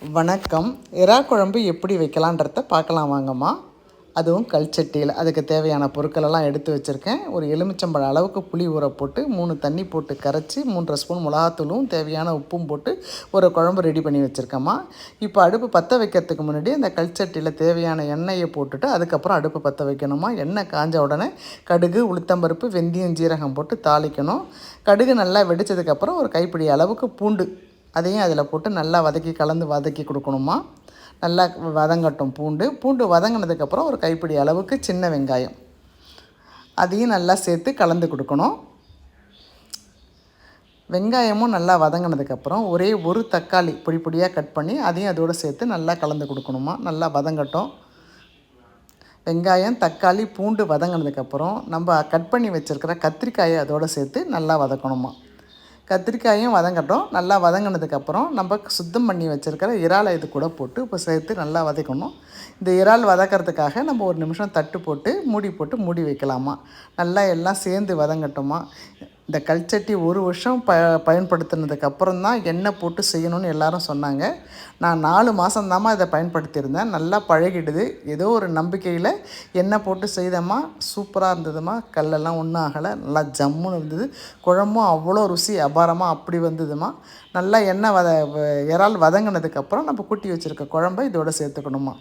வணக்கம். எறா குழம்பு எப்படி வைக்கலான்றத பார்க்கலாம் வாங்கம்மா. அதுவும் கல்சட்டியில். அதுக்கு தேவையான பொருட்களெல்லாம் எடுத்து வச்சுருக்கேன். ஒரு எலுமிச்சம்பழம் அளவுக்கு புளி ஊற போட்டு 3 தண்ணி போட்டு கரைச்சி 3 ஸ்பூன் மிளகாத்தூளும் தேவையான உப்பும் போட்டு ஒரு குழம்பு ரெடி பண்ணி வச்சுருக்கேம்மா. இப்போ அடுப்பு பற்ற வைக்கிறதுக்கு முன்னாடி அந்த கல்சட்டியில் தேவையான எண்ணெயை போட்டுட்டு அதுக்கப்புறம் அடுப்பு பற்ற வைக்கணுமா. எண்ணெய் காஞ்ச உடனே கடுகு, உளுத்தம்பருப்பு, வெந்தயம், ஜீரகம் போட்டு தாளிக்கணும். கடுகு நல்லா வெடித்ததுக்கப்புறம் ஒரு கைப்பிடி அளவுக்கு பூண்டு அதையும் அதில் போட்டு நல்லா வதக்கி கொடுக்கணுமா. நல்லா வதங்கட்டும். பூண்டு வதங்கினதுக்கப்புறம் ஒரு கைப்பிடி அளவுக்கு சின்ன வெங்காயம் அதையும் நல்லா சேர்த்து கலந்து கொடுக்கணும். வெங்காயமும் நல்லா வதங்கினதுக்கப்புறம் ஒரே ஒரு தக்காளி பொடியாக கட் பண்ணி அதையும் அதோடு சேர்த்து நல்லா கலந்து கொடுக்கணுமா. நல்லா வதங்கட்டும். வெங்காயம், தக்காளி, பூண்டு வதங்கினதுக்கப்புறம் நம்ம கட் பண்ணி வச்சுருக்கிற கத்திரிக்காயை அதோடு சேர்த்து நல்லா வதக்கணுமா. கத்திரிக்காயும் வதங்கட்டும். நல்லா வதங்கினதுக்கப்புறம் நம்ம சுத்தம் பண்ணி வச்சுருக்கிற இறாலை இது கூட போட்டு இப்போ சேர்த்து நல்லா வதக்கணும். இந்த இறால் வதக்கிறதுக்காக நம்ம ஒரு நிமிஷம் தட்டு போட்டு மூடி வைக்கலாமா. நல்லா எல்லாம் சேர்ந்து வதங்கட்டுமா. இந்த கல்சட்டி ஒரு வருஷம் பயன்படுத்தினதுக்கப்புறம் தான் எண்ணெய் போட்டு செய்யணும்னு எல்லாரும் சொன்னாங்க. நான் 4 மாதம்தாம்மா இதை பயன்படுத்தியிருந்தேன். நல்லா பழகிடுது. ஏதோ ஒரு நம்பிக்கையில் எண்ணெய் போட்டு செய்தம்மா. சூப்பராக இருந்ததும்மா. கல்லெல்லாம் ஒன்றும் ஆகலை. நல்லா ஜம்முன்னு இருந்தது. குழம்பும் அவ்வளோ ருசி அபாரமாக அப்படி வந்ததும்மா. நல்லா இறால் வதங்கினதுக்கப்புறம் நம்ம கூட்டி வச்சுருக்க குழம்பை இதோடு சேர்த்துக்கணுமா.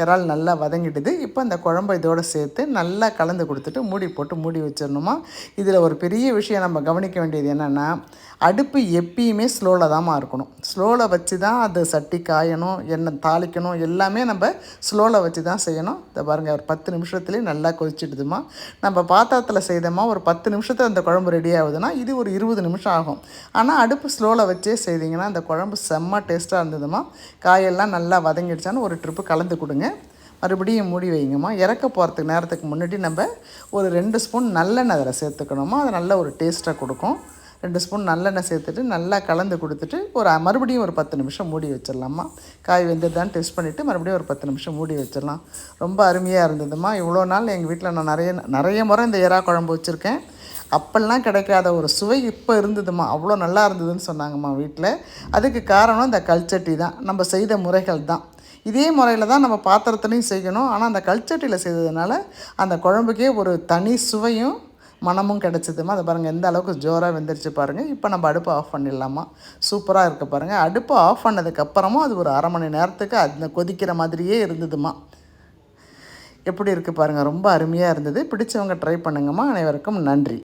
இறால் நல்லா வதங்கிடுது. இப்போ அந்த குழம்பை இதோடு சேர்த்து நல்லா கலந்து கொடுத்துட்டு மூடி வச்சிடணுமா. இதில் ஒரு பெரிய விஷயம் நம்ம கவனிக்க வேண்டியது என்னென்னா, அடுப்பு எப்பயுமே ஸ்லோவில் தான்மா இருக்கணும். ஸ்லோவில் வச்சு தான் அது சட்டி காயணும், எண்ணெய் தாளிக்கணும், எல்லாமே நம்ம ஸ்லோவில் வச்சு தான் செய்யணும். இதை பாருங்கள், ஒரு 10 நிமிஷத்துலேயே நல்லா கொதிச்சிடுதுமா. நம்ம பாத்திரத்தில் செய்தோமா ஒரு 10 நிமிஷத்தில் அந்த குழம்பு ரெடி ஆகுதுன்னா இது ஒரு 20 நிமிஷம் ஆகும். ஆனால் அடுப்பு ஸ்லோவில் வச்சே செய்திங்கன்னா அந்த குழம்பு செம்ம டேஸ்ட்டாக இருந்ததுமா. காயெல்லாம் நல்லா வதங்கிடுச்சான்னு ஒரு ட்ரிப்பு கலந்து கொடுங்க. மறுபடியும் மூடி வைங்கம்மா. இறக்க போகிறதுக்கு நேரத்துக்கு முன்னாடி நம்ம ஒரு 2 ஸ்பூன் நல்லெண்ணெய் அதில் சேர்த்துக்கணுமா. அது நல்ல ஒரு டேஸ்ட்டாக கொடுக்கும். 2 ஸ்பூன் நல்லெண்ணெய் சேர்த்துட்டு நல்லா கலந்து கொடுத்துட்டு மறுபடியும் ஒரு 10 நிமிஷம் மூடி வச்சிடலாமா. காய் வெந்ததுதான் டெஸ்ட் பண்ணிவிட்டு மறுபடியும் ஒரு 10 நிமிஷம் மூடி வச்சிடலாம். ரொம்ப அருமையாக இருந்ததுமா. இவ்வளோ நாள் எங்கள் வீட்டில் நான் நிறைய முறை இந்த எறா குழம்பு வச்சுருக்கேன். அப்பெல்லாம் கிடைக்காத ஒரு சுவை இப்போ இருந்ததுமா. அவ்வளோ நல்லா இருந்ததுன்னு சொன்னாங்கம்மா வீட்டில். அதுக்கு காரணம் இந்த கல்சட்டி தான், நம்ம செய்த முறைகள் தான். இதே முறையில் தான் நம்ம பாத்திரத்துலையும் செய்யணும். ஆனால் அந்த கல்சட்டியில் செய்ததுனால அந்த குழம்புக்கே ஒரு தனி சுவையும் மனமும் கிடச்சிதுமா. அதை பாருங்கள் எந்த அளவுக்கு ஜோராக வெந்துருச்சு பாருங்கள். இப்போ நம்ம அடுப்பை ஆஃப் பண்ணிடலாமா. சூப்பராக இருக்க பாருங்கள். அடுப்பை ஆஃப் பண்ணதுக்கப்புறமும் அது ஒரு 1/2 மணி நேரத்துக்கு அந்த கொதிக்கிற மாதிரியே இருந்ததுமா. எப்படி இருக்குது பாருங்கள். ரொம்ப அருமையாக இருந்தது. பிடிச்சவங்க ட்ரை பண்ணுங்கம்மா. அனைவருக்கும் நன்றி.